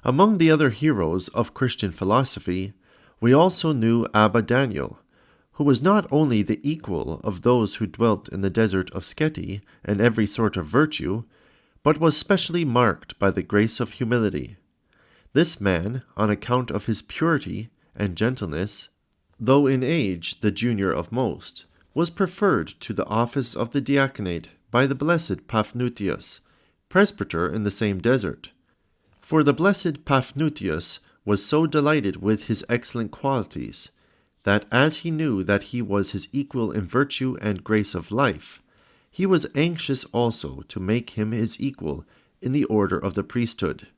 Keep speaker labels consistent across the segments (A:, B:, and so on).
A: Among the other heroes of Christian philosophy, we also knew Abba Daniel, who was not only the equal of those who dwelt in the desert of Sketi in every sort of virtue, but was specially marked by the grace of humility. This man, on account of his purity and gentleness, though in age the junior of most, was preferred to the office of the diaconate by the blessed Paphnutius, presbyter in the same desert. For the blessed Paphnutius was so delighted with his excellent qualities, that as he knew that he was his equal in virtue and grace of life, he was anxious also to make him his equal in the order of the priesthood.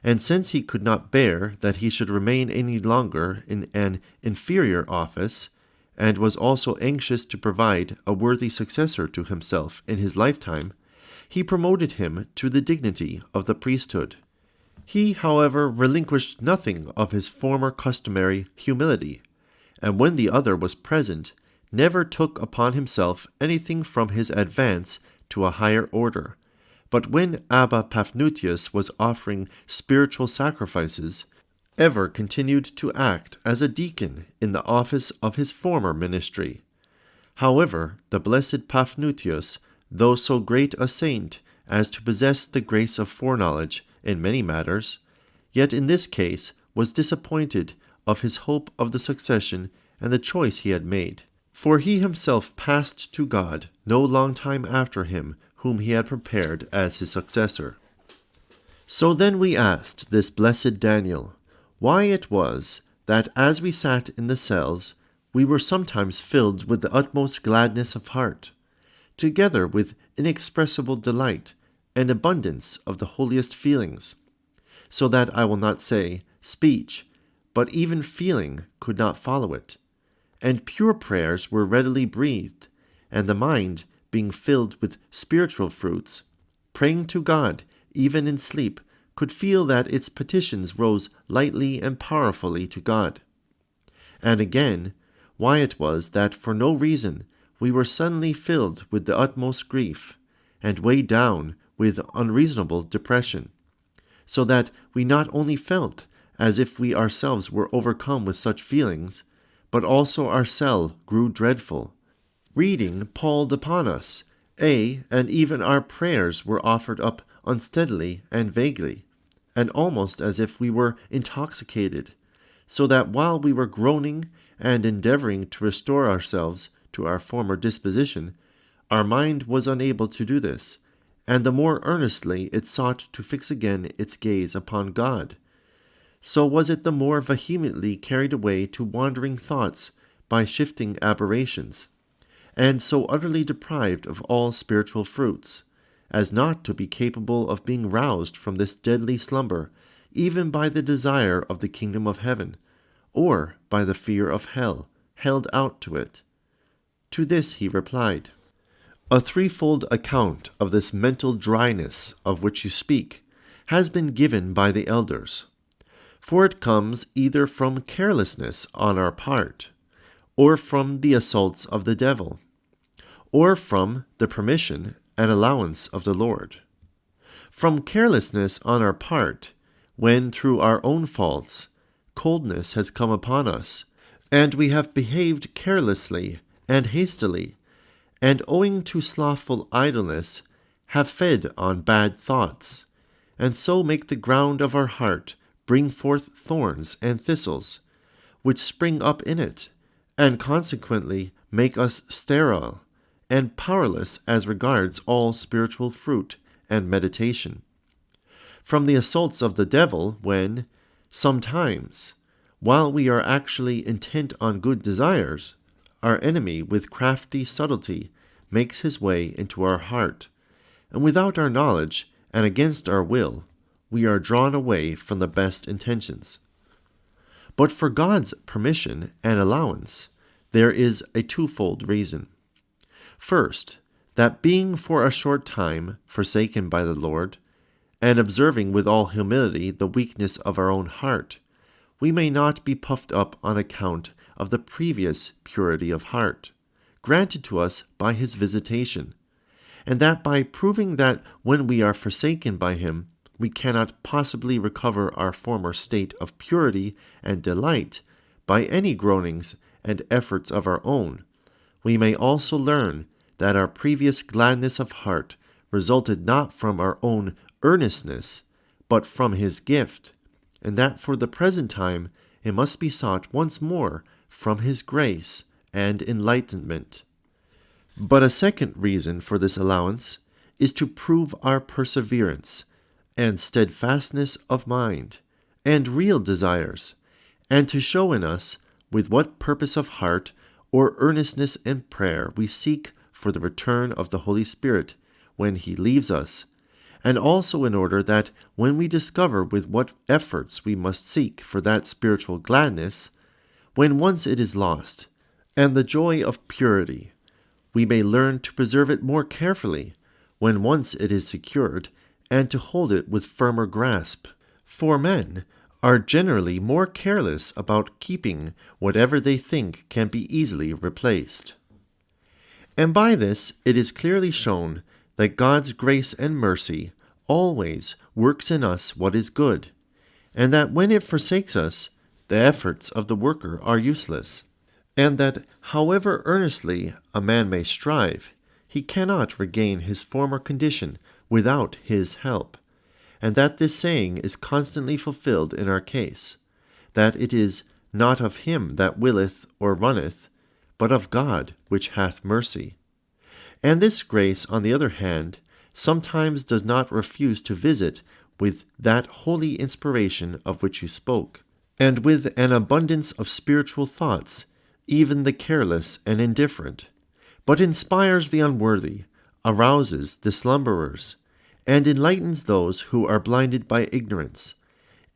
A: And since he could not bear that he should remain any longer in an inferior office, and was also anxious to provide a worthy successor to himself in his lifetime, he promoted him to the dignity of the priesthood. He, however, relinquished nothing of his former customary humility, and when the other was present, never took upon himself anything from his advance to a higher order. But when Abba Paphnutius was offering spiritual sacrifices, ever continued to act as a deacon in the office of his former ministry. However, the blessed Paphnutius, though so great a saint as to possess the grace of foreknowledge in many matters, yet in this case was disappointed of his hope of the succession and the choice he had made. For he himself passed to God no long time after him whom he had prepared as his successor. So then we asked this blessed Daniel, why it was that as we sat in the cells, we were sometimes filled with the utmost gladness of heart, together with inexpressible delight and abundance of the holiest feelings, so that I will not say speech, but even feeling could not follow it, and pure prayers were readily breathed, and the mind, being filled with spiritual fruits, praying to God even in sleep, could feel that its petitions rose lightly and powerfully to God. And again, why it was that for no reason we were suddenly filled with the utmost grief, and weighed down with unreasonable depression, so that we not only felt as if we ourselves were overcome with such feelings, but also our cell grew dreadful. Reading palled upon us, and even our prayers were offered up unsteadily and vaguely, and almost as if we were intoxicated, so that while we were groaning and endeavoring to restore ourselves to our former disposition, our mind was unable to do this, and the more earnestly it sought to fix again its gaze upon God, so was it the more vehemently carried away to wandering thoughts by shifting aberrations, and so utterly deprived of all spiritual fruits, as not to be capable of being roused from this deadly slumber, even by the desire of the kingdom of heaven, or by the fear of hell, held out to it. To this he replied, a threefold account of this mental dryness of which you speak has been given by the elders, for it comes either from carelessness on our part, or from the assaults of the devil, or from the permission and allowance of the Lord. From carelessness on our part, when through our own faults coldness has come upon us, and we have behaved carelessly and hastily, and owing to slothful idleness have fed on bad thoughts, and so make the ground of our heart bring forth thorns and thistles, which spring up in it, and consequently make us sterile and powerless as regards all spiritual fruit and meditation. From the assaults of the devil, when, sometimes, while we are actually intent on good desires, our enemy with crafty subtlety makes his way into our heart, and without our knowledge and against our will, we are drawn away from the best intentions. But for God's permission and allowance, there is a twofold reason. First, that being for a short time forsaken by the Lord, and observing with all humility the weakness of our own heart, we may not be puffed up on account of the previous purity of heart, granted to us by his visitation, and that by proving that when we are forsaken by him, we cannot possibly recover our former state of purity and delight by any groanings and efforts of our own, we may also learn that our previous gladness of heart resulted not from our own earnestness, but from his gift, and that for the present time it must be sought once more from his grace and enlightenment. But a second reason for this allowance is to prove our perseverance and steadfastness of mind and real desires, and to show in us with what purpose of heart or earnestness in prayer we seek for the return of the Holy Spirit when he leaves us, and also in order that when we discover with what efforts we must seek for that spiritual gladness, when once it is lost, and the joy of purity, we may learn to preserve it more carefully when once it is secured, and to hold it with firmer grasp. For men are generally more careless about keeping whatever they think can be easily replaced. And by this it is clearly shown that God's grace and mercy always works in us what is good, and that when it forsakes us, the efforts of the worker are useless, and that however earnestly a man may strive, he cannot regain his former condition without his help, and that this saying is constantly fulfilled in our case, that it is not of him that willeth or runneth, but of God which hath mercy. And this grace, on the other hand, sometimes does not refuse to visit with that holy inspiration of which you spoke, and with an abundance of spiritual thoughts, even the careless and indifferent, but inspires the unworthy, arouses the slumberers, and enlightens those who are blinded by ignorance,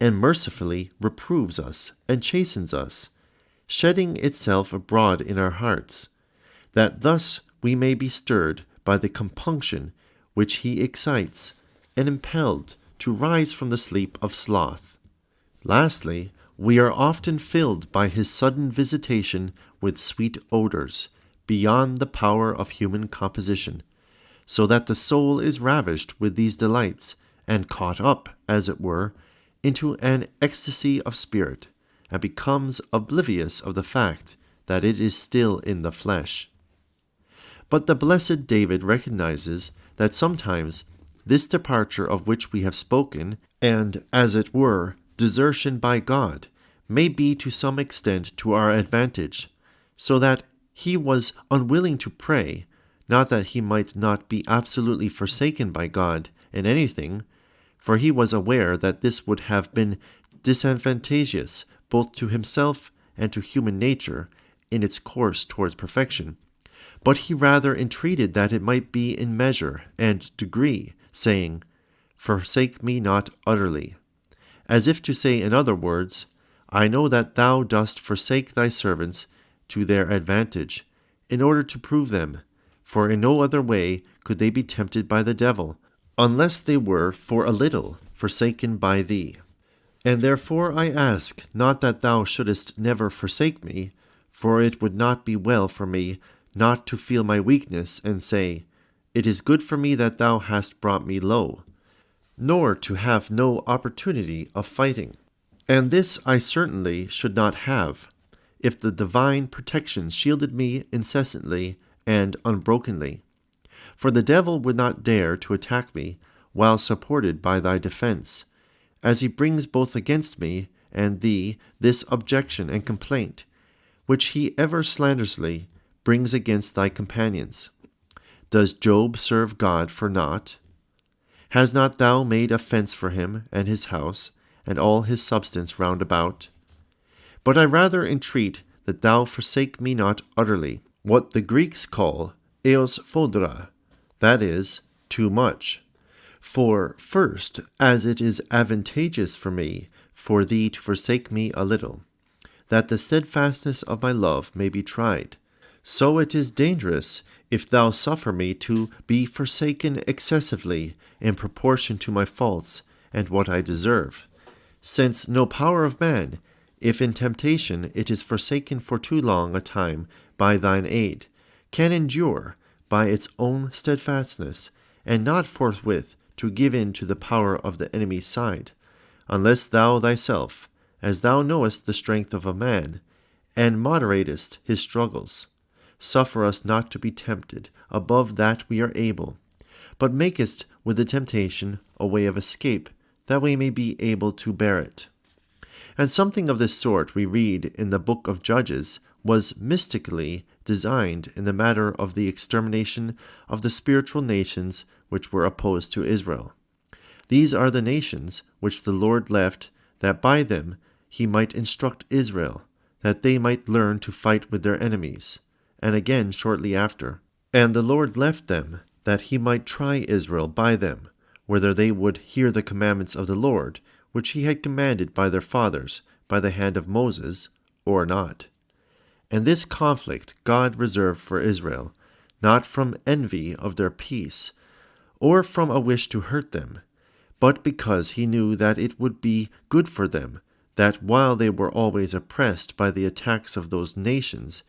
A: and mercifully reproves us and chastens us, shedding itself abroad in our hearts, that thus we may be stirred by the compunction which he excites, and impelled to rise from the sleep of sloth. Lastly, we are often filled by his sudden visitation with sweet odors, beyond the power of human composition, so that the soul is ravished with these delights, and caught up, as it were, into an ecstasy of spirit, and becomes oblivious of the fact that it is still in the flesh. But the blessed David recognizes that sometimes this departure of which we have spoken, and, as it were, desertion by God, may be to some extent to our advantage, so that he was unwilling to pray, not that he might not be absolutely forsaken by God in anything, for he was aware that this would have been disadvantageous both to himself and to human nature in its course towards perfection, but he rather entreated that it might be in measure and degree, saying, "Forsake me not utterly," as if to say in other words, "I know that thou dost forsake thy servants to their advantage, in order to prove them, for in no other way could they be tempted by the devil, unless they were for a little forsaken by thee. And therefore I ask not that thou shouldest never forsake me, for it would not be well for me not to feel my weakness and say, It is good for me that thou hast brought me low, nor to have no opportunity of fighting. And this I certainly should not have, if the divine protection shielded me incessantly and unbrokenly. For the devil would not dare to attack me while supported by thy defense, as he brings both against me and thee this objection and complaint, which he ever slanderously brings against thy companions. Does Job serve God for naught? Has not thou made a fence for him and his house, and all his substance round about? But I rather entreat that thou forsake me not utterly, what the Greeks call eos phodra, that is, too much. For, first, as it is advantageous for me for thee to forsake me a little, that the steadfastness of my love may be tried, so it is dangerous if thou suffer me to be forsaken excessively in proportion to my faults and what I deserve, since no power of man, if in temptation it is forsaken for too long a time by thine aid, can endure by its own steadfastness, and not forthwith to give in to the power of the enemy's side, unless thou thyself, as thou knowest the strength of a man, and moderatest his struggles, suffer us not to be tempted above that we are able, but makest with the temptation a way of escape, that we may be able to bear it. And something of this sort we read in the book of Judges was mystically designed in the matter of the extermination of the spiritual nations which were opposed to Israel. These are the nations which the Lord left, that by them he might instruct Israel, that they might learn to fight with their enemies. And again shortly after, and the Lord left them, that he might try Israel by them, whether they would hear the commandments of the Lord, which he had commanded by their fathers, by the hand of Moses, or not. And this conflict God reserved for Israel, not from envy of their peace, or from a wish to hurt them, but because he knew that it would be good for them, that while they were always oppressed by the attacks of those nations,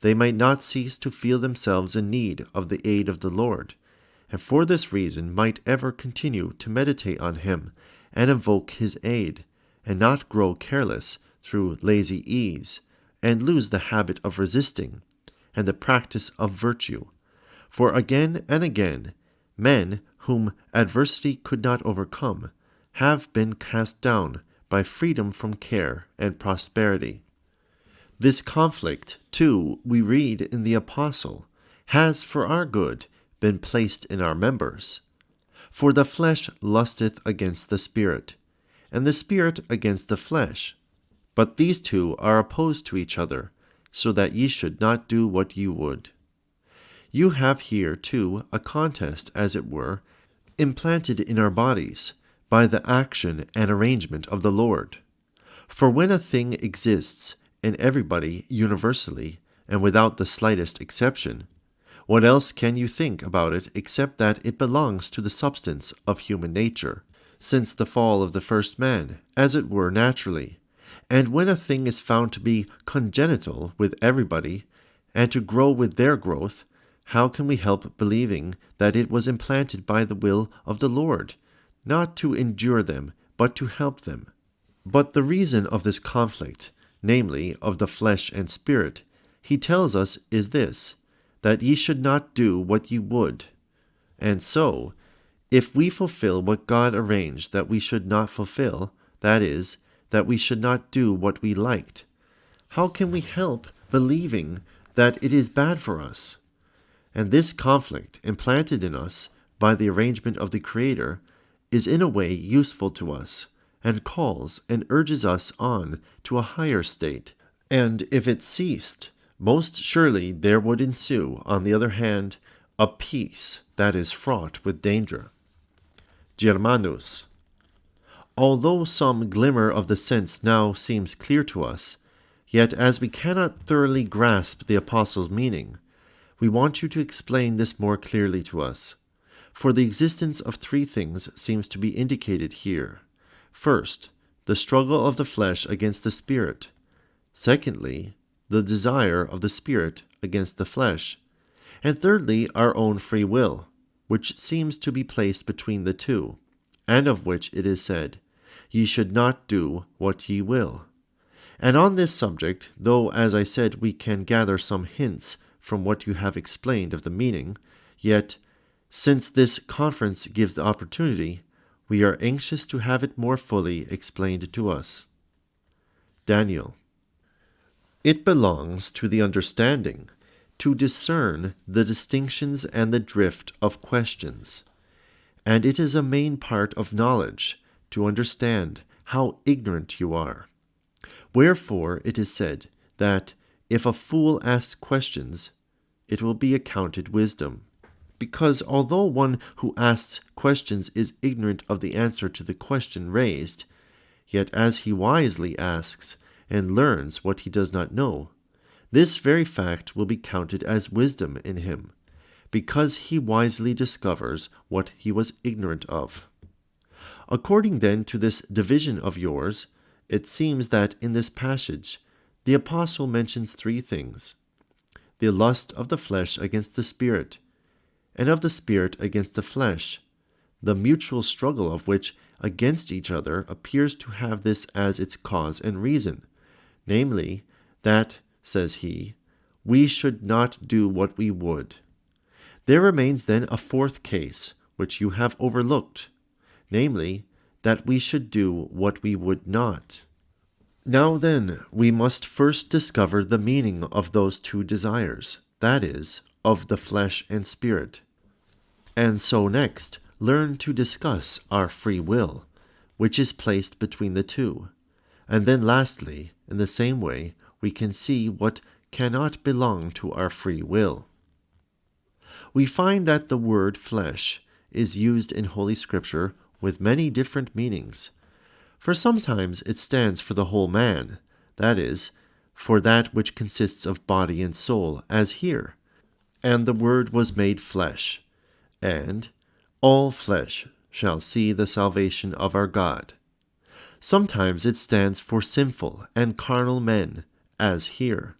A: they might not cease to feel themselves in need of the aid of the Lord, and for this reason might ever continue to meditate on him and invoke his aid, and not grow careless through lazy ease, and lose the habit of resisting, and the practice of virtue. For again and again, men whom adversity could not overcome have been cast down by freedom from care and prosperity. This conflict, too, we read in the Apostle, has for our good been placed in our members. For the flesh lusteth against the Spirit, and the Spirit against the flesh. But these two are opposed to each other, so that ye should not do what ye would. You have here, too, a contest, as it were, implanted in our bodies, by the action and arrangement of the Lord. For when a thing exists in everybody universally, and without the slightest exception, what else can you think about it except that it belongs to the substance of human nature, since the fall of the first man, as it were naturally? And when a thing is found to be congenital with everybody, and to grow with their growth, how can we help believing that it was implanted by the will of the Lord, not to endure them, but to help them? But the reason of this conflict, namely of the flesh and spirit, he tells us is this, that ye should not do what ye would. And so, if we fulfill what God arranged that we should not fulfill, that is, that we should not do what we liked, how can we help believing that it is bad for us? And this conflict, implanted in us by the arrangement of the Creator, is in a way useful to us, and calls and urges us on to a higher state. And if it ceased, most surely there would ensue, on the other hand, a peace that is fraught with danger. Germanus. Although some glimmer of the sense now seems clear to us, yet as we cannot thoroughly grasp the Apostle's meaning, we want you to explain this more clearly to us. For the existence of three things seems to be indicated here. First, the struggle of the flesh against the spirit. Secondly, the desire of the spirit against the flesh. And thirdly, our own free will, which seems to be placed between the two, and of which it is said, Ye should not do what ye will. And on this subject, though as I said we can gather some hints from what you have explained of the meaning, yet, since this conference gives the opportunity, we are anxious to have it more fully explained to us. Daniel. It belongs to the understanding to discern the distinctions and the drift of questions, and it is a main part of knowledge to understand how ignorant you are. Wherefore it is said that if a fool asks questions, it will be accounted wisdom. Because although one who asks questions is ignorant of the answer to the question raised, yet as he wisely asks and learns what he does not know, this very fact will be counted as wisdom in him, because he wisely discovers what he was ignorant of. According then to this division of yours, it seems that in this passage the Apostle mentions three things: the lust of the flesh against the spirit, and of the spirit against the flesh, the mutual struggle of which against each other appears to have this as its cause and reason, namely, that, says he, we should not do what we would. There remains then a fourth case, which you have overlooked, namely, that we should do what we would not. Now then, we must first discover the meaning of those two desires, that is, of the flesh and spirit, and so next learn to discuss our free will, which is placed between the two, and then lastly, in the same way, we can see what cannot belong to our free will. We find that the word flesh is used in Holy Scripture with many different meanings. For sometimes it stands for the whole man, that is, for that which consists of body and soul, as here, and the Word was made flesh, and all flesh shall see the salvation of our God. Sometimes it stands for sinful and carnal men, as here,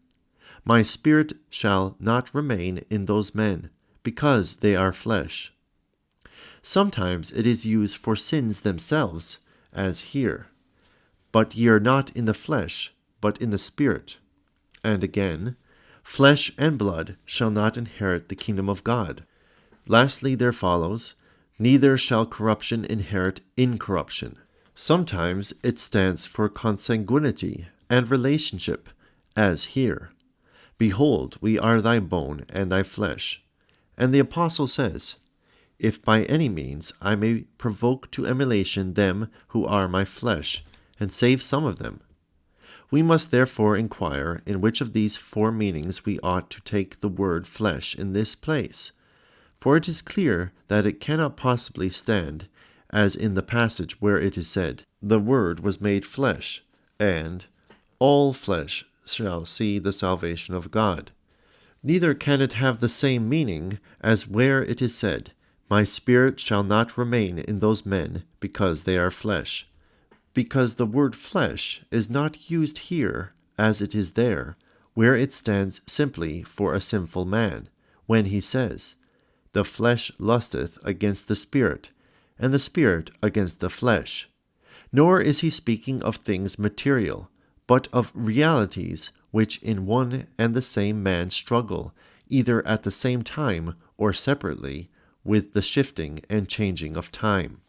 A: my spirit shall not remain in those men, because they are flesh. Sometimes it is used for sins themselves, as here, but ye are not in the flesh, but in the Spirit. And again, flesh and blood shall not inherit the kingdom of God. Lastly there follows, neither shall corruption inherit incorruption. Sometimes it stands for consanguinity and relationship, as here, behold, we are thy bone and thy flesh. And the apostle says, if by any means I may provoke to emulation them who are my flesh, and save some of them. We must therefore inquire in which of these four meanings we ought to take the word flesh in this place, for it is clear that it cannot possibly stand, as in the passage where it is said, the Word was made flesh, and all flesh shall see the salvation of God. Neither can it have the same meaning as where it is said, my spirit shall not remain in those men, because they are flesh. Because the word flesh is not used here as it is there, where it stands simply for a sinful man, when he says, the flesh lusteth against the spirit, and the spirit against the flesh. Nor is he speaking of things material, but of realities which in one and the same man struggle, either at the same time or separately, with the shifting and changing of time.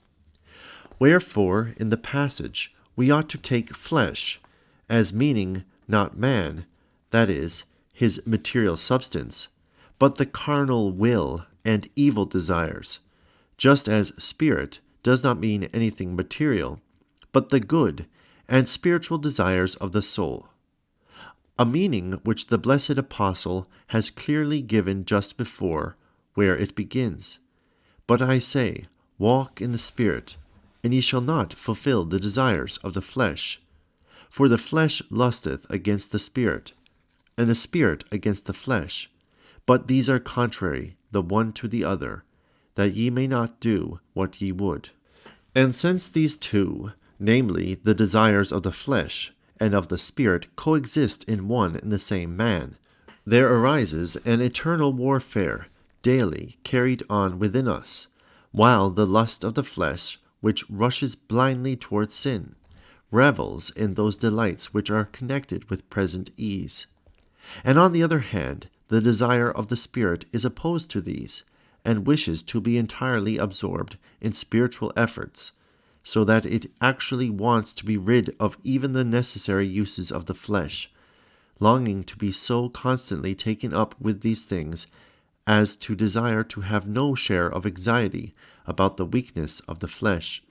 A: Wherefore, in the passage, we ought to take flesh as meaning not man, that is, his material substance, but the carnal will and evil desires, just as spirit does not mean anything material, but the good and spiritual desires of the soul. A meaning which the blessed apostle has clearly given just before, where it begins, but I say, walk in the Spirit, and ye shall not fulfill the desires of the flesh. For the flesh lusteth against the Spirit, and the Spirit against the flesh. But these are contrary the one to the other, that ye may not do what ye would. And since these two, namely the desires of the flesh and of the Spirit, coexist in one and the same man, there arises an eternal warfare, daily carried on within us, while the lust of the flesh, which rushes blindly towards sin, revels in those delights which are connected with present ease. And on the other hand, the desire of the Spirit is opposed to these, and wishes to be entirely absorbed in spiritual efforts, so that it actually wants to be rid of even the necessary uses of the flesh, longing to be so constantly taken up with these things as to desire to have no share of anxiety about the weakness of the flesh.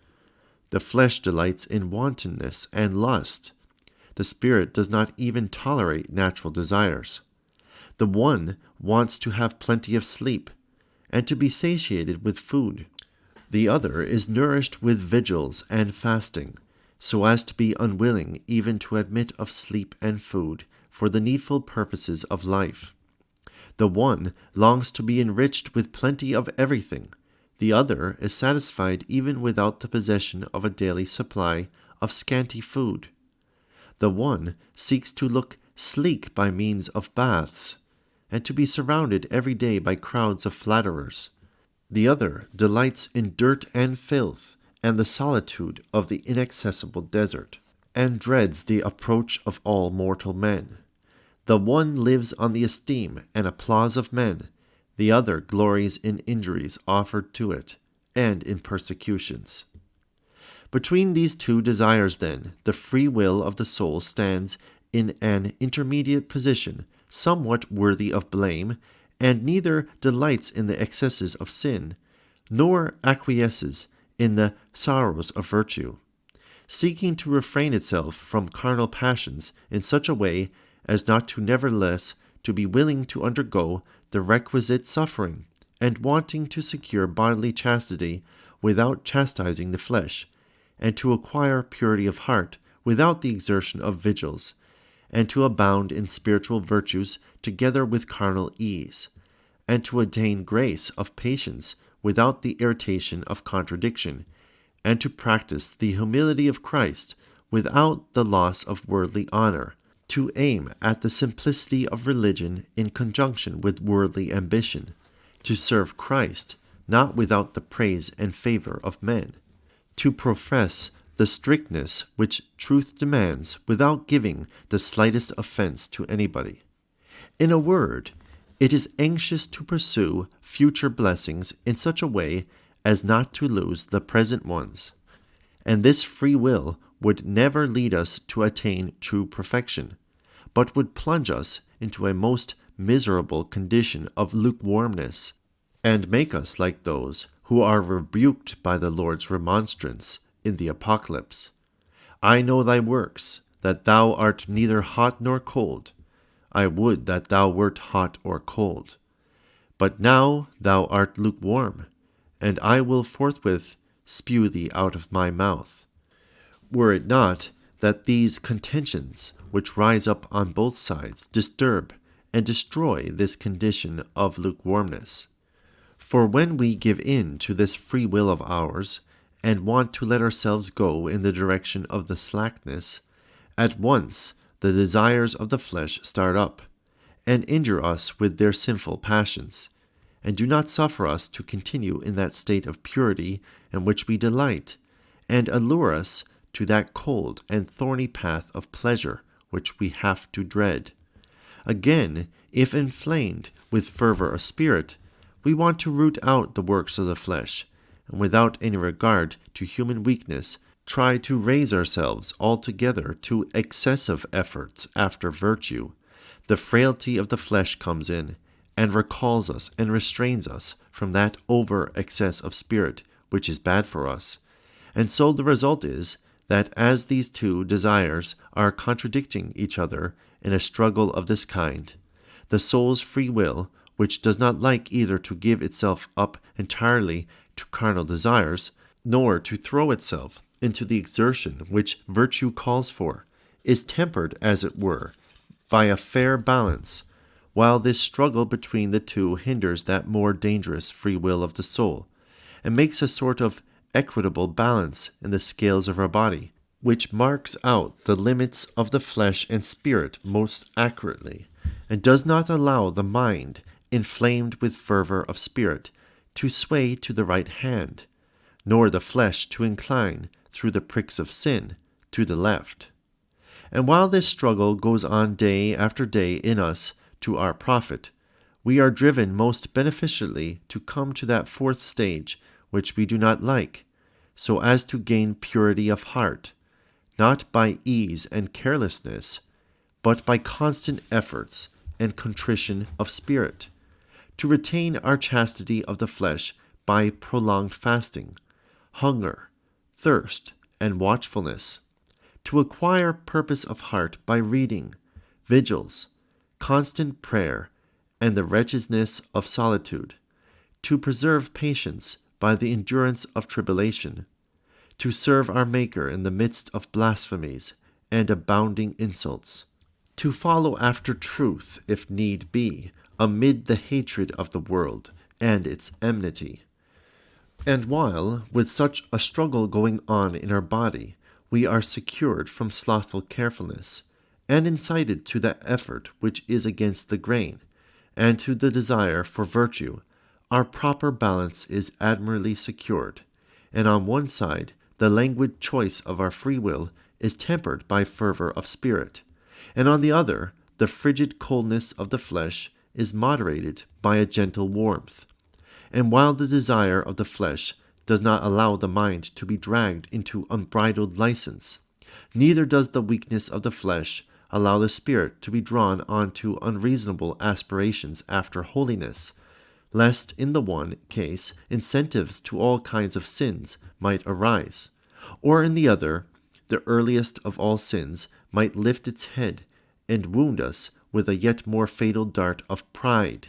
A: The flesh delights in wantonness and lust. The Spirit does not even tolerate natural desires. The one wants to have plenty of sleep, and to be satiated with food. The other is nourished with vigils and fasting, so as to be unwilling even to admit of sleep and food for the needful purposes of life. The one longs to be enriched with plenty of everything. The other is satisfied even without the possession of a daily supply of scanty food. The one seeks to look sleek by means of baths, and to be surrounded every day by crowds of flatterers. The other delights in dirt and filth, and the solitude of the inaccessible desert, and dreads the approach of all mortal men. The one lives on the esteem and applause of men, the other glories in injuries offered to it, and in persecutions. Between these two desires, then, the free will of the soul stands in an intermediate position, somewhat worthy of blame, and neither delights in the excesses of sin, nor acquiesces in the sorrows of virtue, seeking to refrain itself from carnal passions in such a way as not to nevertheless to be willing to undergo the requisite suffering, and wanting to secure bodily chastity without chastising the flesh, and to acquire purity of heart without the exertion of vigils, and to abound in spiritual virtues together with carnal ease, and to attain grace of patience without the irritation of contradiction, and to practice the humility of Christ without the loss of worldly honor, to aim at the simplicity of religion in conjunction with worldly ambition, to serve Christ not without the praise and favor of men, to profess the strictness which truth demands without giving the slightest offense to anybody. In a word, it is anxious to pursue future blessings in such a way as not to lose the present ones, and this free will would never lead us to attain true perfection, but would plunge us into a most miserable condition of lukewarmness, and make us like those who are rebuked by the Lord's remonstrance in the Apocalypse. I know thy works, that thou art neither hot nor cold. I would that thou wert hot or cold. But now thou art lukewarm, and I will forthwith spew thee out of my mouth. Were it not that these contentions which rise up on both sides disturb and destroy this condition of lukewarmness. For when we give in to this free will of ours, and want to let ourselves go in the direction of the slackness, at once the desires of the flesh start up, and injure us with their sinful passions, and do not suffer us to continue in that state of purity in which we delight, and allure us to that cold and thorny path of pleasure which we have to dread. Again, if inflamed with fervor of spirit, we want to root out the works of the flesh, and without any regard to human weakness, try to raise ourselves altogether to excessive efforts after virtue. The frailty of the flesh comes in, and recalls us and restrains us from that over-excess of spirit which is bad for us. And so the result is that as these two desires are contradicting each other in a struggle of this kind, the soul's free will, which does not like either to give itself up entirely to carnal desires, nor to throw itself into the exertion which virtue calls for, is tempered, as it were, by a fair balance, while this struggle between the two hinders that more dangerous free will of the soul, and makes a sort of equitable balance in the scales of our body, which marks out the limits of the flesh and spirit most accurately, and does not allow the mind, inflamed with fervor of spirit, to sway to the right hand, nor the flesh to incline through the pricks of sin to the left. And while this struggle goes on day after day in us to our profit, we are driven most beneficially to come to that fourth stage which we do not like, so as to gain purity of heart, not by ease and carelessness, but by constant efforts and contrition of spirit, to retain our chastity of the flesh by prolonged fasting, hunger, thirst, and watchfulness, to acquire purpose of heart by reading, vigils, constant prayer, and the wretchedness of solitude, to preserve patience by the endurance of tribulation, to serve our Maker in the midst of blasphemies and abounding insults, to follow after truth, if need be, amid the hatred of the world and its enmity. And while, with such a struggle going on in our body, we are secured from slothful carefulness, and incited to that effort which is against the grain, and to the desire for virtue, our proper balance is admirably secured, and on one side the languid choice of our free will is tempered by fervor of spirit, and on the other the frigid coldness of the flesh is moderated by a gentle warmth. And while the desire of the flesh does not allow the mind to be dragged into unbridled license, neither does the weakness of the flesh allow the spirit to be drawn on to unreasonable aspirations after holiness, lest in the one case incentives to all kinds of sins might arise, or in the other the earliest of all sins might lift its head and wound us with a yet more fatal dart of pride.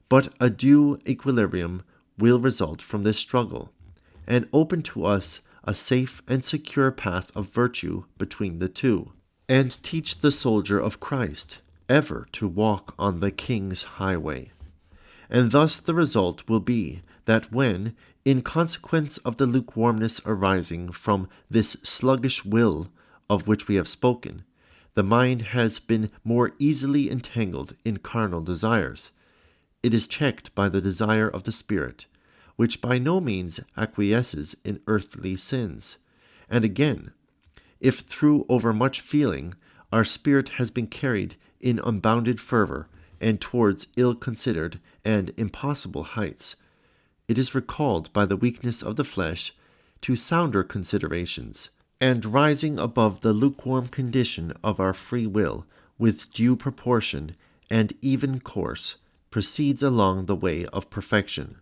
A: But a due equilibrium will result from this struggle, and open to us a safe and secure path of virtue between the two, and teach the soldier of Christ ever to walk on the King's highway. And thus the result will be that when, in consequence of the lukewarmness arising from this sluggish will of which we have spoken, the mind has been more easily entangled in carnal desires, it is checked by the desire of the Spirit, which by no means acquiesces in earthly sins. And again, if through overmuch feeling our spirit has been carried in unbounded fervor and towards ill-considered and impossible heights, it is recalled by the weakness of the flesh to sounder considerations, and rising above the lukewarm condition of our free will with due proportion and even course, proceeds along the way of perfection.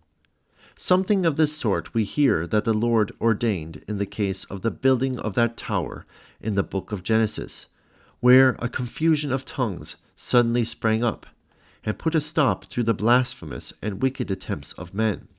A: Something of this sort we hear that the Lord ordained in the case of the building of that tower in the book of Genesis, where a confusion of tongues suddenly sprang up, and put a stop to the blasphemous and wicked attempts of men.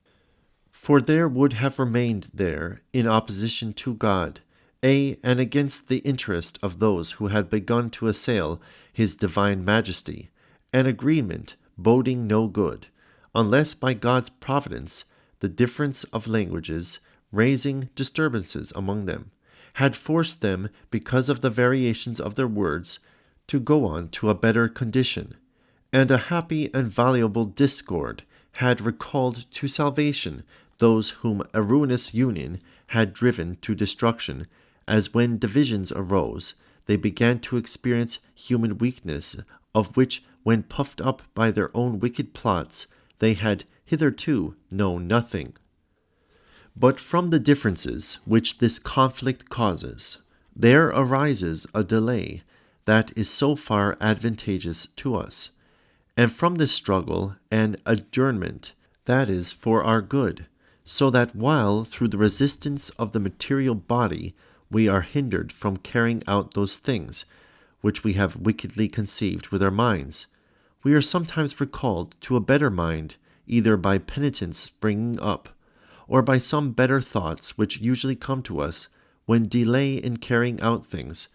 A: For there would have remained there, in opposition to God, and against the interest of those who had begun to assail his divine majesty, an agreement boding no good, unless by God's providence the difference of languages, raising disturbances among them, had forced them, because of the variations of their words, to go on to a better condition, and a happy and valuable discord had recalled to salvation those whom a ruinous union had driven to destruction, as when divisions arose, they began to experience human weakness, of which, when puffed up by their own wicked plots, they had hitherto known nothing. But from the differences which this conflict causes, there arises a delay that is so far advantageous to us, and from this struggle an adjournment that is for our good, so that while through the resistance of the material body we are hindered from carrying out those things which we have wickedly conceived with our minds, we are sometimes recalled to a better mind, either by penitence springing up, or by some better thoughts which usually come to us when delay in carrying out things,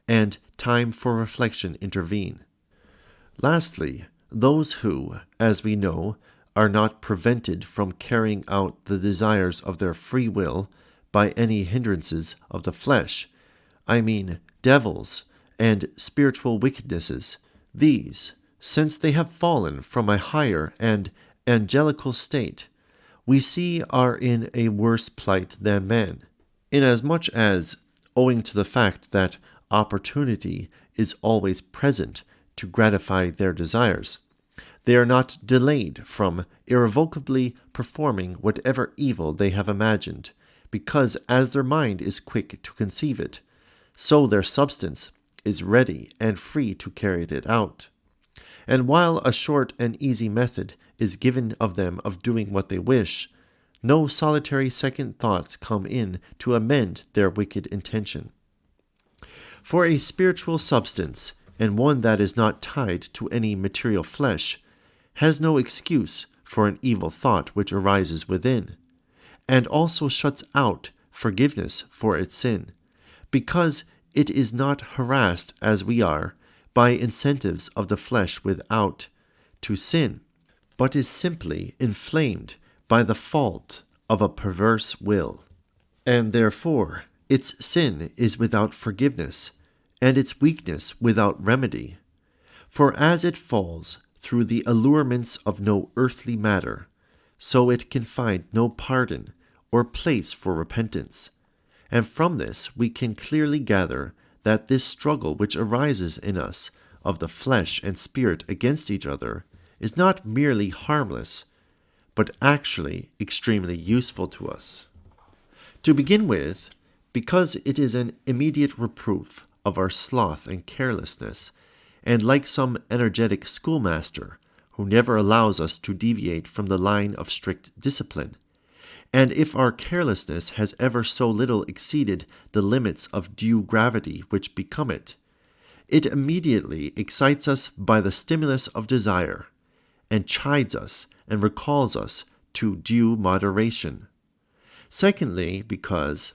A: and time for reflection intervene. Lastly, those who, as we know, are not prevented from carrying out the desires of their free will by any hindrances of the flesh, I mean devils and spiritual wickednesses, these, since they have fallen from a higher and angelical state, we see are in a worse plight than men, inasmuch as, owing to the fact that opportunity is always present to gratify their desires, they are not delayed from irrevocably performing whatever evil they have imagined, because as their mind is quick to conceive it, so their substance is ready and free to carry it out. And while a short and easy method is given of them of doing what they wish, no solitary second thoughts come in to amend their wicked intention. For a spiritual substance, and one that is not tied to any material flesh, has no excuse for an evil thought which arises within, and also shuts out forgiveness for its sin, because it is not harassed as we are by incentives of the flesh without to sin, but is simply inflamed by the fault of a perverse will. And therefore its sin is without forgiveness, and its weakness without remedy. For as it falls through the allurements of no earthly matter, so it can find no pardon or place for repentance. And from this we can clearly gather that this struggle which arises in us of the flesh and spirit against each other is not merely harmless, but actually extremely useful to us. To begin with, because it is an immediate reproof of our sloth and carelessness, and like some energetic schoolmaster who never allows us to deviate from the line of strict discipline, and if our carelessness has ever so little exceeded the limits of due gravity which become it, it immediately excites us by the stimulus of desire, and chides us and recalls us to due moderation. Secondly, because,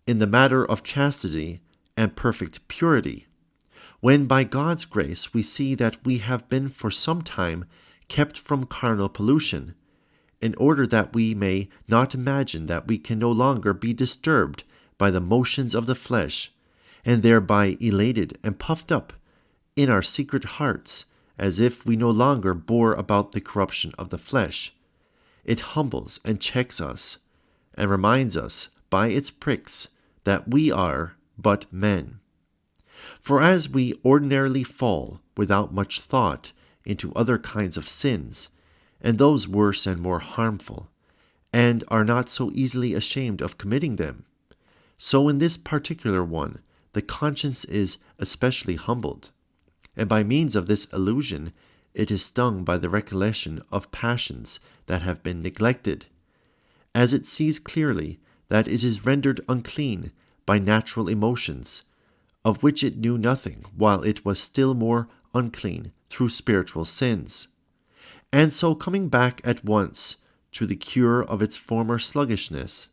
A: in the matter of chastity and perfect purity, when by God's grace we see that we have been for some time kept from carnal pollution, in order that we may not imagine that we can no longer be disturbed by the motions of the flesh, and thereby elated and puffed up in our secret hearts, as if we no longer bore about the corruption of the flesh, it humbles and checks us, and reminds us by its pricks that we are but men. For as we ordinarily fall without much thought into other kinds of sins, and those worse and more harmful, and are not so easily ashamed of committing them, so in this particular one the conscience is especially humbled, and by means of this illusion it is stung by the recollection of passions that have been neglected, as it sees clearly that it is rendered unclean by natural emotions, of which it knew nothing while it was still more unclean through spiritual sins. And so coming back at once to the cure of its former sluggishness,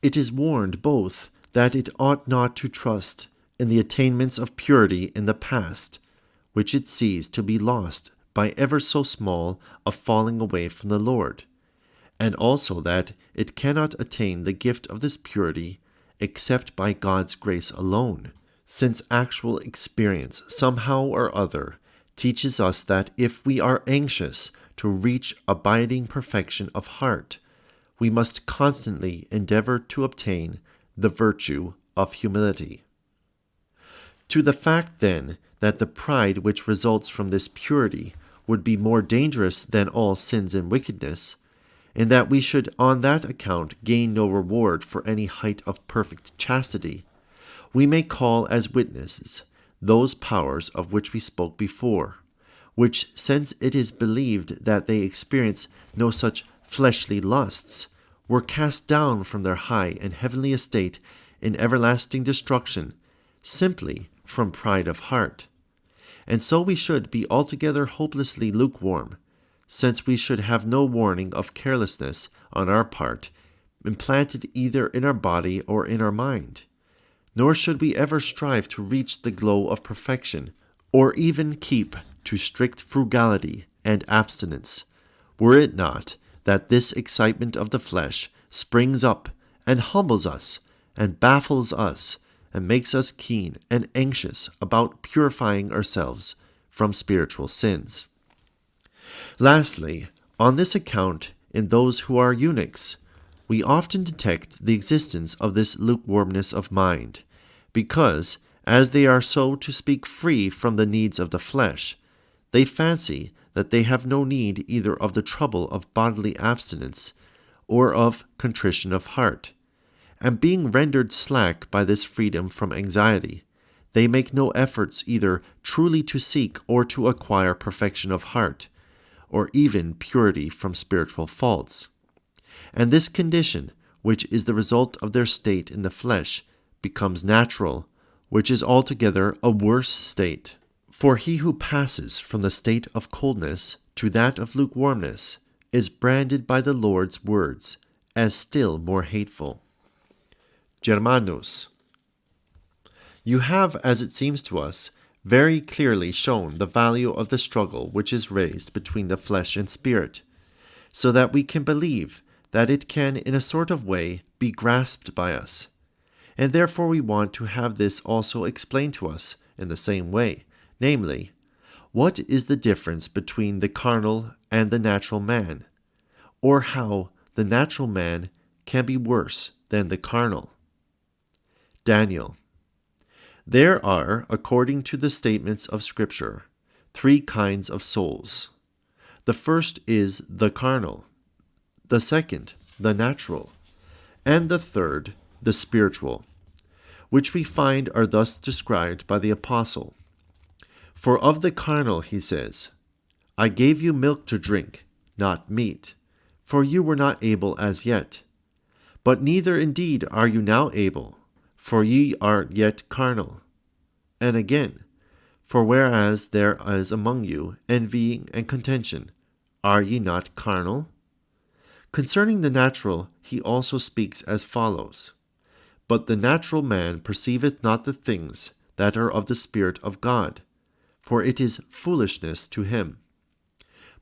A: it is warned both that it ought not to trust in the attainments of purity in the past, which it sees to be lost by ever so small a falling away from the Lord, and also that it cannot attain the gift of this purity except by God's grace alone, since actual experience somehow or other teaches us that if we are anxious to reach abiding perfection of heart, we must constantly endeavor to obtain the virtue of humility. To the fact, then, that the pride which results from this purity would be more dangerous than all sins and wickedness, and that we should on that account gain no reward for any height of perfect chastity, we may call as witnesses those powers of which we spoke before, which, since it is believed that they experience no such fleshly lusts, were cast down from their high and heavenly estate in everlasting destruction, simply from pride of heart. And so we should be altogether hopelessly lukewarm, since we should have no warning of carelessness on our part, implanted either in our body or in our mind. Nor should we ever strive to reach the glow of perfection, or even keep to strict frugality and abstinence, were it not that this excitement of the flesh springs up and humbles us and baffles us and makes us keen and anxious about purifying ourselves from spiritual sins. Lastly, on this account, in those who are eunuchs, we often detect the existence of this lukewarmness of mind, because, as they are so to speak free from the needs of the flesh, they fancy that they have no need either of the trouble of bodily abstinence or of contrition of heart, and being rendered slack by this freedom from anxiety, they make no efforts either truly to seek or to acquire perfection of heart, or even purity from spiritual faults. And this condition, which is the result of their state in the flesh, becomes natural, which is altogether a worse state. For he who passes from the state of coldness to that of lukewarmness is branded by the Lord's words as still more hateful. Germanos, you have, as it seems to us, very clearly shown the value of the struggle which is raised between the flesh and spirit, so that we can believe that it can in a sort of way be grasped by us, and therefore we want to have this also explained to us in the same way, namely, what is the difference between the carnal and the natural man, or how the natural man can be worse than the carnal. Daniel. There are, according to the statements of Scripture, 3 kinds of souls. The first is the carnal, the second, the natural, and the third, the spiritual, which we find are thus described by the Apostle. For of the carnal he says, I gave you milk to drink, not meat, for you were not able as yet. But neither indeed are you now able, for ye are yet carnal. And again, for whereas there is among you envying and contention, are ye not carnal? Concerning the natural, he also speaks as follows. But the natural man perceiveth not the things that are of the Spirit of God, for it is foolishness to him.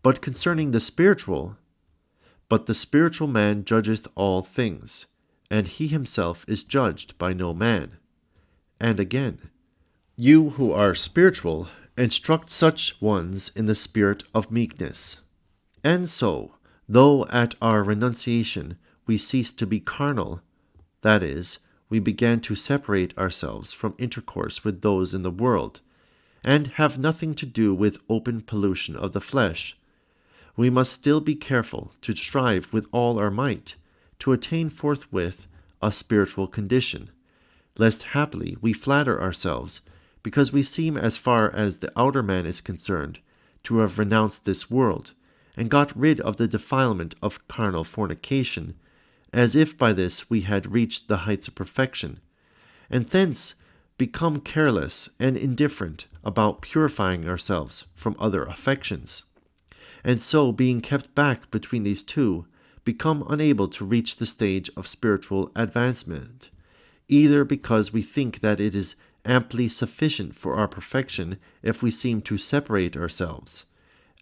A: But concerning the spiritual, but the spiritual man judgeth all things, and he himself is judged by no man. And again, you who are spiritual, instruct such ones in the spirit of meekness. And so, though at our renunciation we ceased to be carnal, that is, we began to separate ourselves from intercourse with those in the world, and have nothing to do with open pollution of the flesh, we must still be careful to strive with all our might to attain forthwith a spiritual condition, lest haply we flatter ourselves, because we seem as far as the outer man is concerned to have renounced this world, and got rid of the defilement of carnal fornication, as if by this we had reached the heights of perfection, and thence become careless and indifferent about purifying ourselves from other affections, and so being kept back between these two, become unable to reach the stage of spiritual advancement, either because we think that it is amply sufficient for our perfection if we seem to separate ourselves,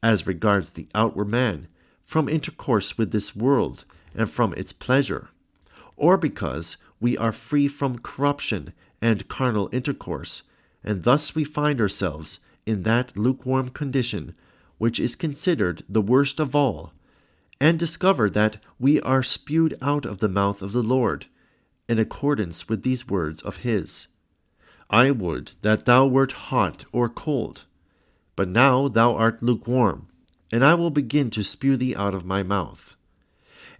A: as regards the outward man, from intercourse with this world and from its pleasure, or because we are free from corruption and carnal intercourse, and thus we find ourselves in that lukewarm condition which is considered the worst of all, and discover that we are spewed out of the mouth of the Lord, in accordance with these words of his. I would that thou wert hot or cold, but now thou art lukewarm, and I will begin to spew thee out of my mouth.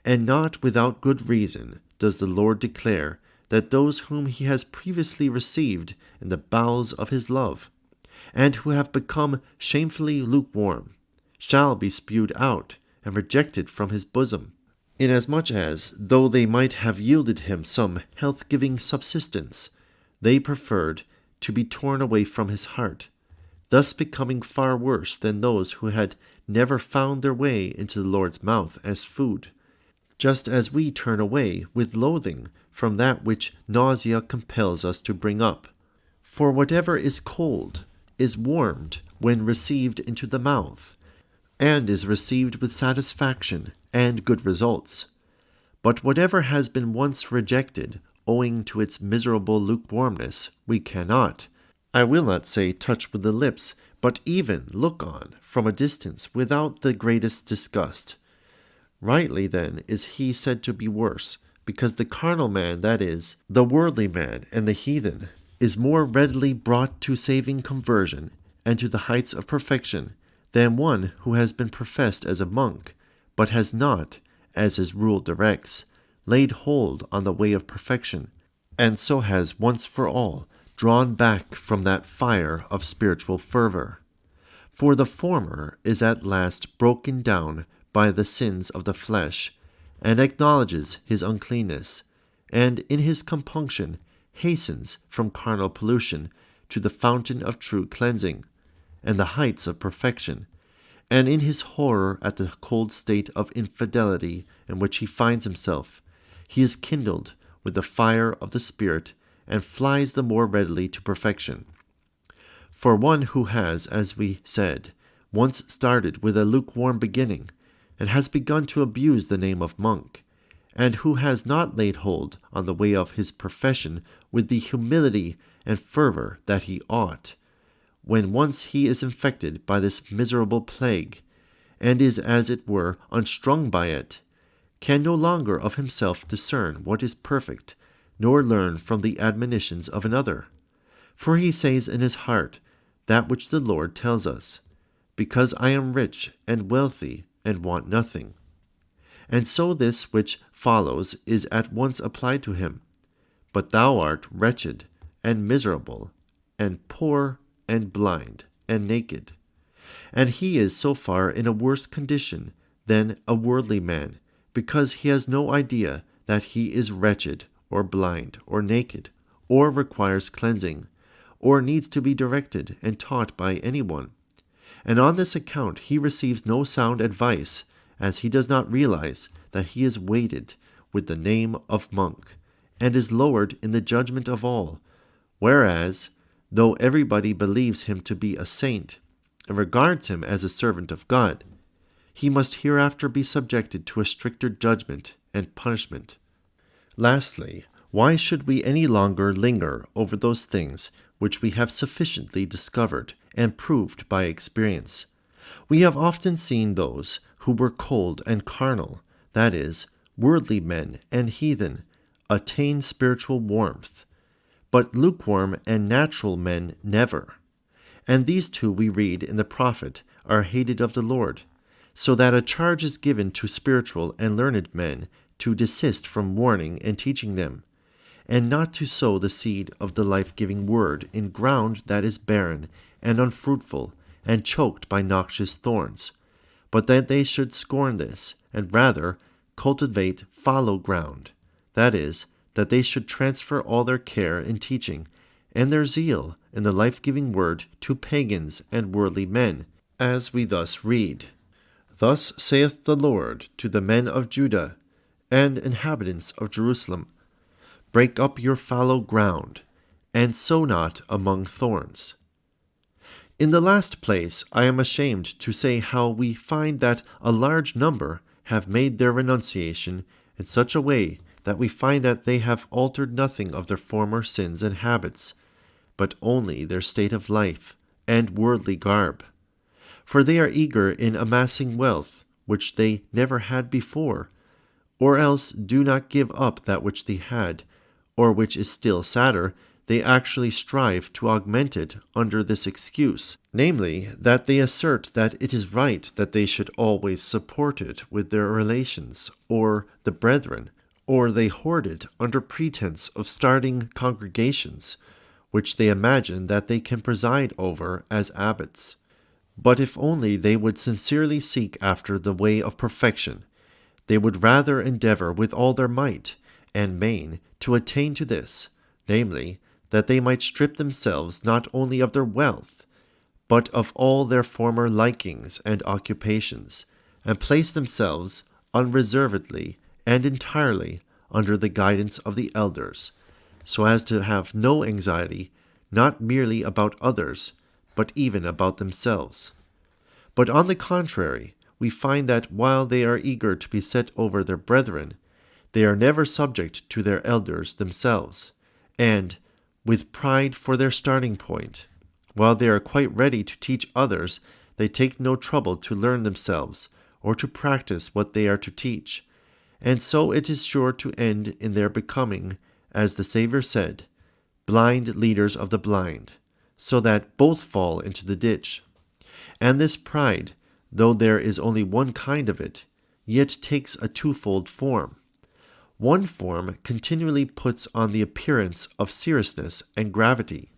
A: And not without good reason does the Lord declare that those whom he has previously received in the bowels of his love, and who have become shamefully lukewarm, shall be spewed out and rejected from his bosom, inasmuch as, though they might have yielded him some health-giving subsistence, they preferred to be torn away from his heart, thus becoming far worse than those who had never found their way into the Lord's mouth as food, just as we turn away with loathing from that which nausea compels us to bring up. For whatever is cold is warmed when received into the mouth, and is received with satisfaction and good results. But whatever has been once rejected, owing to its miserable lukewarmness, we cannot, I will not say touch with the lips, but even look on from a distance without the greatest disgust. Rightly then is he said to be worse, because the carnal man, that is, the worldly man and the heathen, is more readily brought to saving conversion and to the heights of perfection than one who has been professed as a monk, but has not, as his rule directs, laid hold on the way of perfection, and so has once for all drawn back from that fire of spiritual fervor. For the former is at last broken down by the sins of the flesh, and acknowledges his uncleanness, and in his compunction hastens from carnal pollution to the fountain of true cleansing, and the heights of perfection, and in his horror at the cold state of infidelity in which he finds himself, he is kindled with the fire of the Spirit, and flies the more readily to perfection. For one who has, as we said, once started with a lukewarm beginning, and has begun to abuse the name of monk, and who has not laid hold on the way of his profession with the humility and fervor that he ought, when once he is infected by this miserable plague, and is as it were unstrung by it, can no longer of himself discern what is perfect, nor learn from the admonitions of another. For he says in his heart that which the Lord tells us, because I am rich and wealthy and want nothing. And so this which follows is at once applied to him. But thou art wretched and miserable, and poor and blind and naked. And he is so far in a worse condition than a worldly man, because he has no idea that he is wretched or blind or naked, or requires cleansing, or needs to be directed and taught by anyone. And on this account he receives no sound advice, as he does not realize that he is weighted with the name of monk, and is lowered in the judgment of all, whereas, though everybody believes him to be a saint, and regards him as a servant of God, he must hereafter be subjected to a stricter judgment and punishment. Lastly, why should we any longer linger over those things which we have sufficiently discovered and proved by experience? We have often seen those who were cold and carnal, that is, worldly men and heathen, attain spiritual warmth, but lukewarm and natural men never. And these two we read in the prophet are hated of the Lord, so that a charge is given to spiritual and learned men to desist from warning and teaching them, and not to sow the seed of the life-giving word in ground that is barren and unfruitful and choked by noxious thorns, but that they should scorn this, and rather cultivate fallow ground, that is, that they should transfer all their care in teaching and their zeal in the life-giving word to pagans and worldly men, as we thus read, Thus saith the Lord to the men of Judah and inhabitants of Jerusalem, Break up your fallow ground, and sow not among thorns. In the last place, I am ashamed to say how we find that a large number have made their renunciation in such a way that we find that they have altered nothing of their former sins and habits, but only their state of life and worldly garb. For they are eager in amassing wealth, which they never had before, or else do not give up that which they had, or which is still sadder, they actually strive to augment it under this excuse, namely, that they assert that it is right that they should always support it with their relations, or the brethren, or they hoard it under pretense of starting congregations, which they imagine that they can preside over as abbots. But if only they would sincerely seek after the way of perfection, they would rather endeavor with all their might and main to attain to this, namely, that they might strip themselves not only of their wealth, but of all their former likings and occupations, and place themselves unreservedly and entirely under the guidance of the elders, so as to have no anxiety, not merely about others, but even about themselves. But on the contrary, we find that while they are eager to be set over their brethren, they are never subject to their elders themselves, and, with pride for their starting point, while they are quite ready to teach others, they take no trouble to learn themselves, or to practice what they are to teach, and so it is sure to end in their becoming, as the Saviour said, blind leaders of the blind, so that both fall into the ditch. And this pride, though there is only one kind of it, yet takes a twofold form. One form continually puts on the appearance of seriousness and gravity.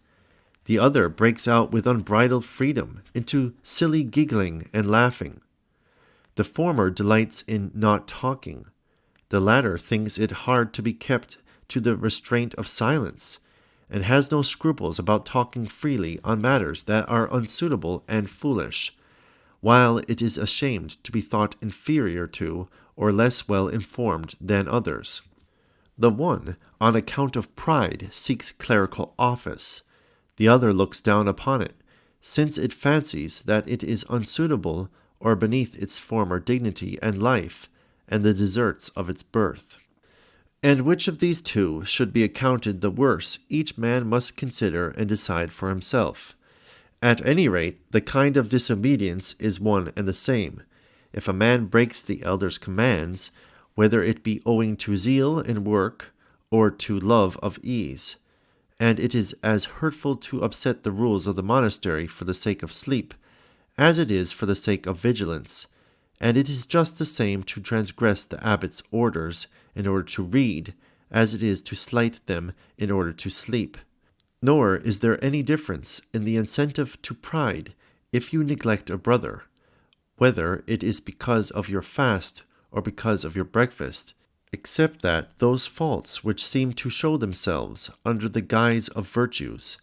A: The other breaks out with unbridled freedom into silly giggling and laughing. The former delights in not talking. The latter thinks it hard to be kept to the restraint of silence, and has no scruples about talking freely on matters that are unsuitable and foolish, while it is ashamed to be thought inferior to or less well informed than others. The one, on account of pride, seeks clerical office. The other looks down upon it, since it fancies that it is unsuitable or beneath its former dignity and life, and the deserts of its birth. And which of these two should be accounted the worse, each man must consider and decide for himself. At any rate, the kind of disobedience is one and the same. If a man breaks the elder's commands, whether it be owing to zeal in work or to love of ease. And it is as hurtful to upset the rules of the monastery for the sake of sleep, as it is for the sake of vigilance, and it is just the same to transgress the abbot's orders in order to read, as it is to slight them in order to sleep. Nor is there any difference in the incentive to pride if you neglect a brother, whether it is because of your fast or because of your breakfast, except that those faults which seem to show themselves under the guise of virtues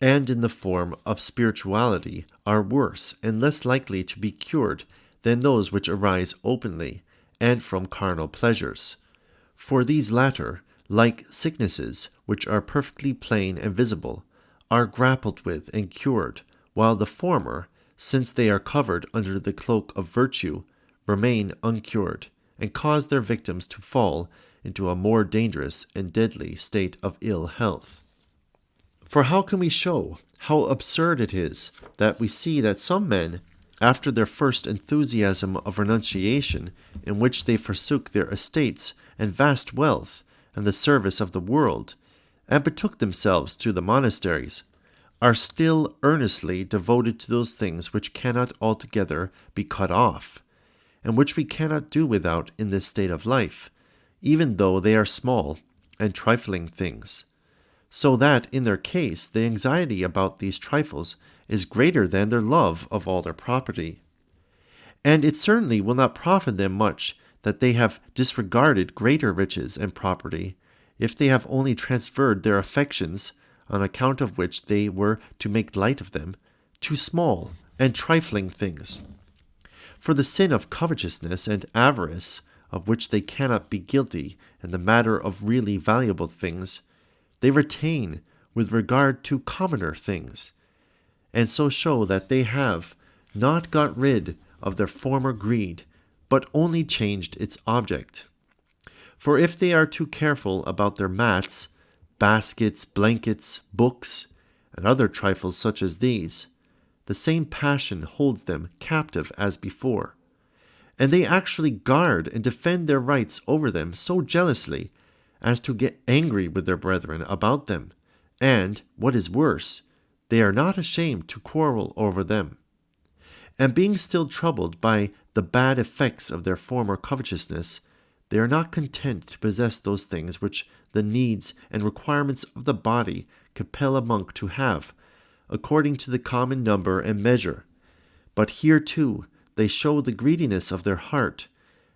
A: and in the form of spirituality are worse and less likely to be cured than those which arise openly and from carnal pleasures. For these latter, like sicknesses which are perfectly plain and visible, are grappled with and cured, while the former, since they are covered under the cloak of virtue, remain uncured, and cause their victims to fall into a more dangerous and deadly state of ill health. For how can we show how absurd it is that we see that some men, after their first enthusiasm of renunciation, in which they forsook their estates and vast wealth and the service of the world, and betook themselves to the monasteries, are still earnestly devoted to those things which cannot altogether be cut off, and which we cannot do without in this state of life, even though they are small and trifling things, so that in their case the anxiety about these trifles is greater than their love of all their property. And it certainly will not profit them much that they have disregarded greater riches and property, if they have only transferred their affections, on account of which they were to make light of them, to small and trifling things. For the sin of covetousness and avarice, of which they cannot be guilty in the matter of really valuable things, they retain with regard to commoner things, and so show that they have not got rid of their former greed, but only changed its object. For if they are too careful about their mats, baskets, blankets, books, and other trifles such as these, the same passion holds them captive as before, and they actually guard and defend their rights over them so jealously as to get angry with their brethren about them, and, what is worse, they are not ashamed to quarrel over them. And being still troubled by the bad effects of their former covetousness, they are not content to possess those things which the needs and requirements of the body compel a monk to have, according to the common number and measure. But here too they show the greediness of their heart,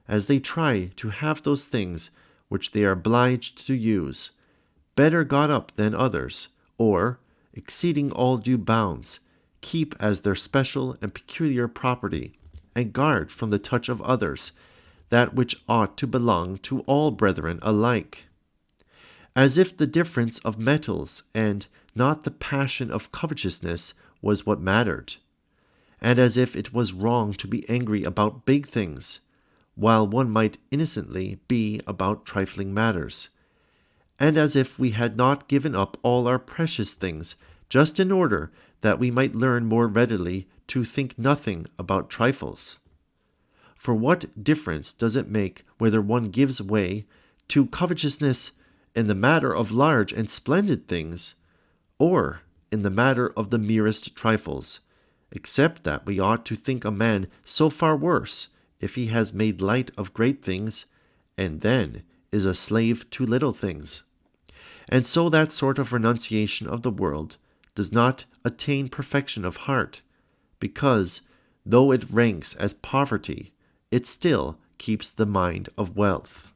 A: as they try to have those things which they are obliged to use, better got up than others, or, exceeding all due bounds, keep as their special and peculiar property, and guard from the touch of others that which ought to belong to all brethren alike. As if the difference of metals and not the passion of covetousness was what mattered, and as if it was wrong to be angry about big things, while one might innocently be about trifling matters, and as if we had not given up all our precious things just in order that we might learn more readily to think nothing about trifles. For what difference does it make whether one gives way to covetousness in the matter of large and splendid things, or in the matter of the merest trifles, except that we ought to think a man so far worse if he has made light of great things, and then is a slave to little things. And so that sort of renunciation of the world does not attain perfection of heart, because, though it ranks as poverty, it still keeps the mind of wealth.